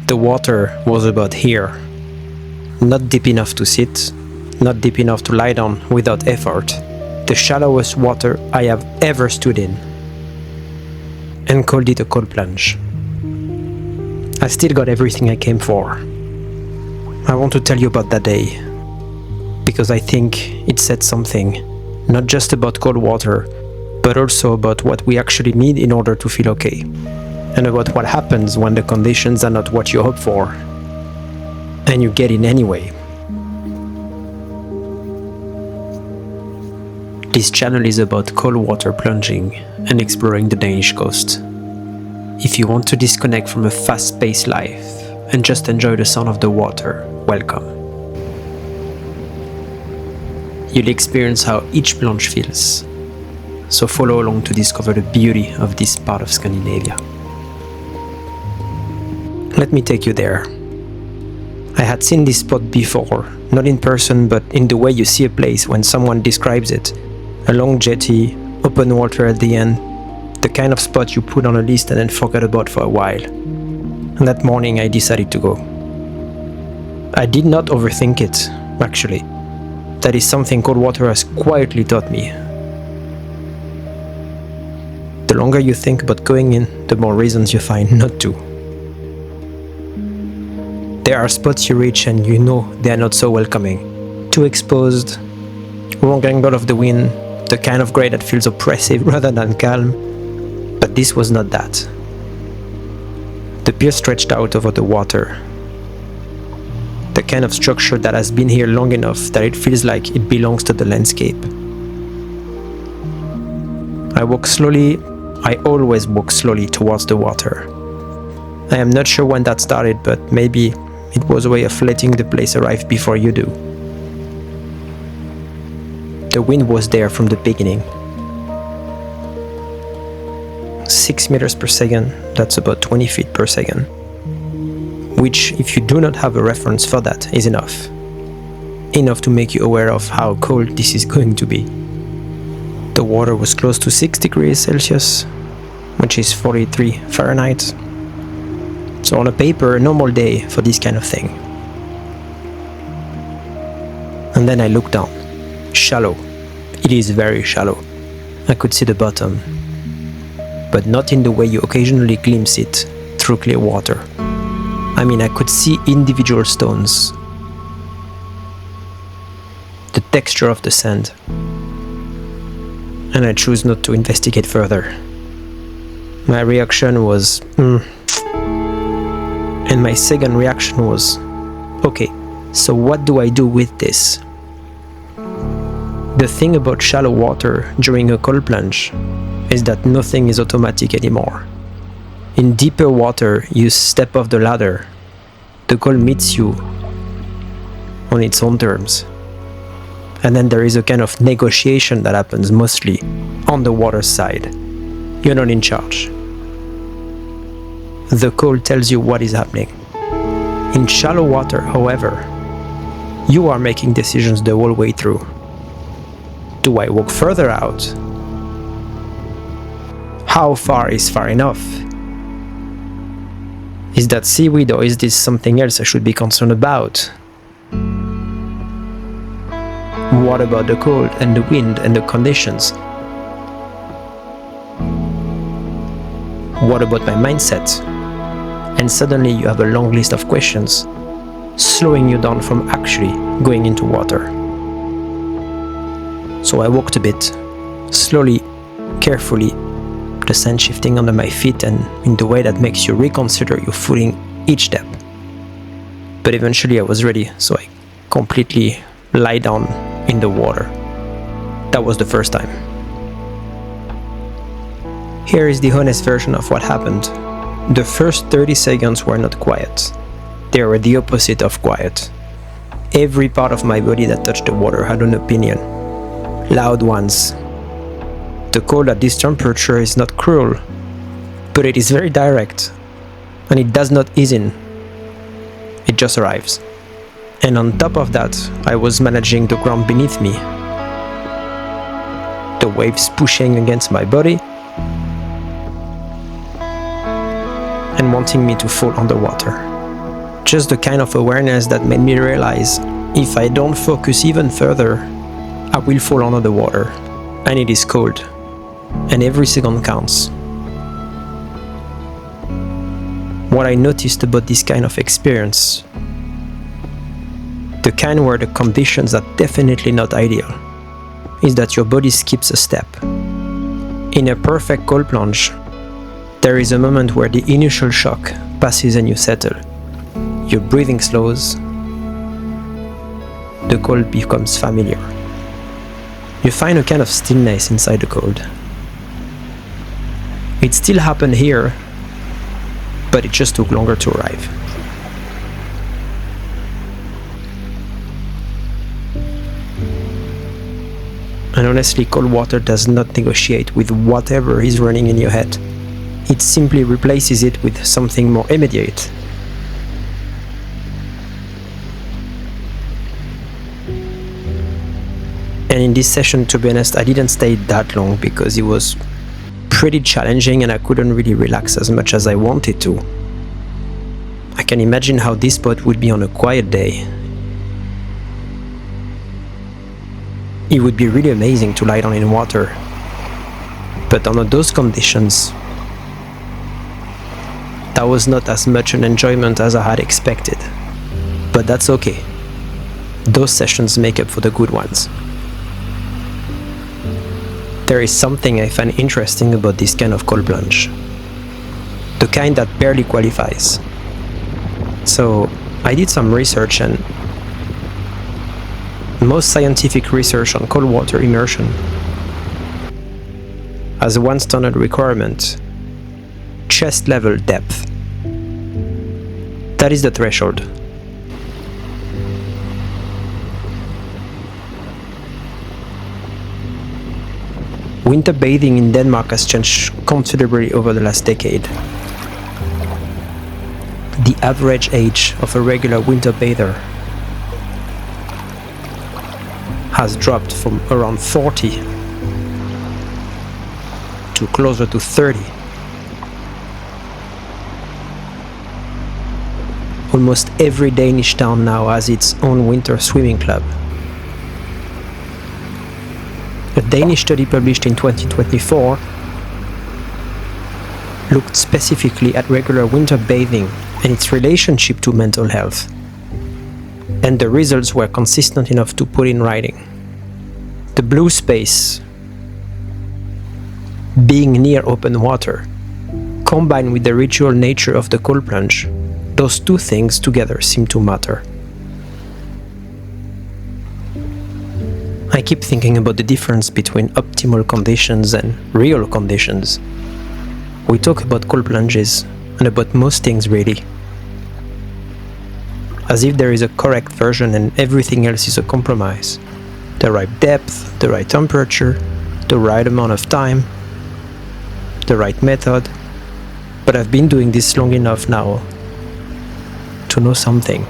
The water was about here. Not deep enough to sit, not deep enough to lie down without effort. The shallowest water I have ever stood in. And called it a cold plunge. I still got everything I came for. I want to tell you about that day, because I think it said something, not just about cold water, but also about what we actually need in order to feel okay, and about what happens when the conditions are not what you hope for, and you get in anyway. This channel is about cold water plunging and exploring the Danish coast. If you want to disconnect from a fast-paced life and just enjoy the sound of the water, welcome. You'll experience how each plunge feels, so follow along to discover the beauty of this part of Scandinavia. Let me take you there. I had seen this spot before, not in person, but in the way you see a place when someone describes it. A long jetty, open water at the end, the kind of spot you put on a list and then forget about for a while. And that morning I decided to go. I did not overthink it, actually. That is something cold water has quietly taught me. The longer you think about going in, the more reasons you find not to. There are spots you reach and you know they are not so welcoming. Too exposed, wrong angle of the wind, the kind of grey that feels oppressive rather than calm. But this was not that. The pier stretched out over the water. The kind of structure that has been here long enough that it feels like it belongs to the landscape. I walk slowly. I always walk slowly towards the water. I am not sure when that started, but maybe it was a way of letting the place arrive before you do. The wind was there from the beginning. 6 meters per second, that's about 20 feet per second. Which, if you do not have a reference for that, is enough. Enough to make you aware of how cold this is going to be. The water was close to 6 degrees Celsius, which is 43 Fahrenheit. So on a paper, a normal day for this kind of thing. And then I looked down. Shallow. It is very shallow. I could see the bottom. But not in the way you occasionally glimpse it through clear water. I mean, I could see individual stones. The texture of the sand. And I chose not to investigate further. My reaction was, And my second reaction was, okay, so what do I do with this? The thing about shallow water during a cold plunge is that nothing is automatic anymore. In deeper water, you step off the ladder. The cold meets you on its own terms. And then there is a kind of negotiation that happens mostly on the water side. You're not in charge. The cold tells you what is happening. In shallow water, however, you are making decisions the whole way through. Do I walk further out? How far is far enough? Is that seaweed or is this something else I should be concerned about? What about the cold and the wind and the conditions? What about my mindset? And suddenly you have a long list of questions, slowing you down from actually going into water. So I walked a bit, slowly, carefully, the sand shifting under my feet and in the way that makes you reconsider your footing each step. But eventually I was ready, so I completely lie down in the water. That was the first time. Here is the honest version of what happened. The first 30 seconds were not quiet. They were the opposite of quiet. Every part of my body that touched the water had an opinion. Loud ones. The cold at this temperature is not cruel, but it is very direct, and it does not ease in. It just arrives. And on top of that, I was managing the ground beneath me. The waves pushing against my body and wanting me to fall underwater. Just the kind of awareness that made me realize if I don't focus even further, I will fall under the water. And it is cold. And every second counts. What I noticed about this kind of experience, the kind where the conditions are definitely not ideal, is that your body skips a step. In a perfect cold plunge, there is a moment where the initial shock passes and you settle. Your breathing slows. The cold becomes familiar. You find a kind of stillness inside the cold. It still happened here, but it just took longer to arrive. And honestly, cold water does not negotiate with whatever is running in your head. It simply replaces it with something more immediate. And in this session, to be honest, I didn't stay that long because it was pretty challenging and I couldn't really relax as much as I wanted to. I can imagine how this spot would be on a quiet day. It would be really amazing to lie down in water. But under those conditions, that was not as much an enjoyment as I had expected. But that's okay. Those sessions make up for the good ones. There is something I find interesting about this kind of cold plunge. The kind that barely qualifies. So I did some research, and most scientific research on cold water immersion has one standard requirement: chest level depth. That is the threshold. Winter bathing in Denmark has changed considerably over the last decade. The average age of a regular winter bather has dropped from around 40 to closer to 30. Almost every Danish town now has its own winter swimming club. A Danish study published in 2024 looked specifically at regular winter bathing and its relationship to mental health. And the results were consistent enough to put in writing. The blue space, being near open water, combined with the ritual nature of the cold plunge, those two things together seem to matter. I keep thinking about the difference between optimal conditions and real conditions. We talk about cold plunges and about most things really, as if there is a correct version and everything else is a compromise. The right depth, the right temperature, the right amount of time, the right method. But I've been doing this long enough now to know something.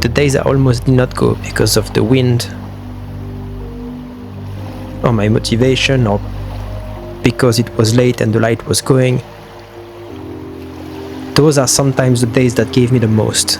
The days I almost did not go because of the wind, or my motivation, or because it was late and the light was going, those are sometimes the days that gave me the most.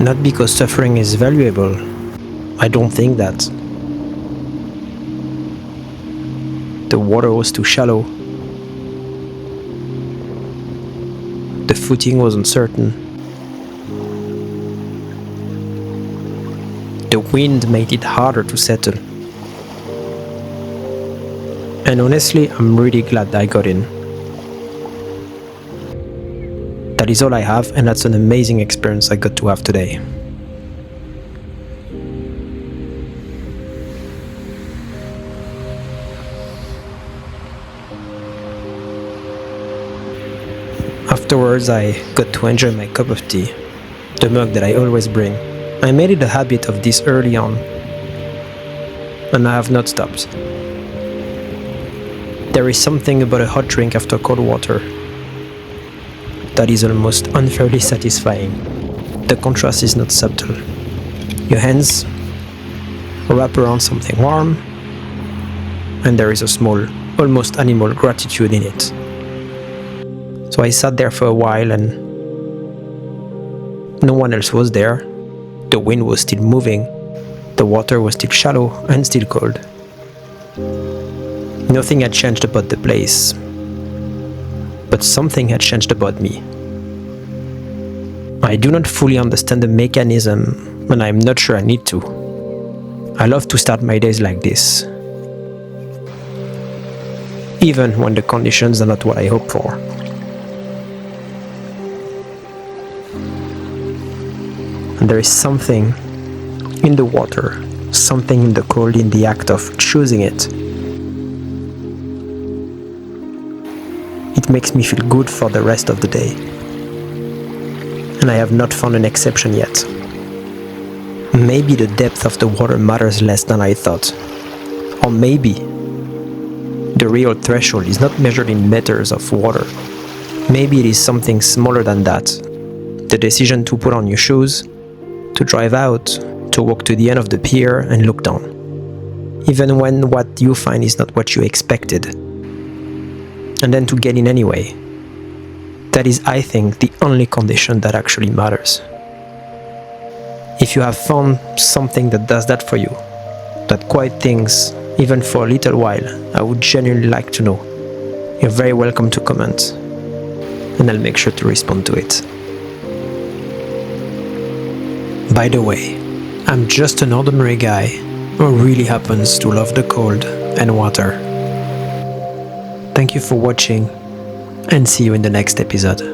Not because suffering is valuable, I don't think that. The water was too shallow. The footing was uncertain. The wind made it harder to settle. And honestly, I'm really glad I got in. That is all I have, and that's an amazing experience I got to have today. Afterwards, I got to enjoy my cup of tea, the mug that I always bring. I made it a habit of this early on, and I have not stopped. There is something about a hot drink after cold water that is almost unfairly satisfying. The contrast is not subtle. Your hands wrap around something warm, and there is a small, almost animal gratitude in it. So I sat there for a while and no one else was there. The wind was still moving. The water was still shallow and still cold. Nothing had changed about the place, but something had changed about me. I do not fully understand the mechanism, and I'm not sure I need to. I love to start my days like this, even when the conditions are not what I hope for. And there is something in the water, something in the cold, in the act of choosing it. It makes me feel good for the rest of the day. And I have not found an exception yet. Maybe the depth of the water matters less than I thought. Or maybe the real threshold is not measured in meters of water. Maybe it is something smaller than that. The decision to put on your shoes, to drive out, to walk to the end of the pier and look down. Even when what you find is not what you expected. And then to get in anyway. That is, I think, the only condition that actually matters. If you have found something that does that for you, that quiet things, even for a little while, I would genuinely like to know. You're very welcome to comment, and I'll make sure to respond to it. By the way, I'm just an ordinary guy who really happens to love the cold and water. Thank you for watching, and see you in the next episode.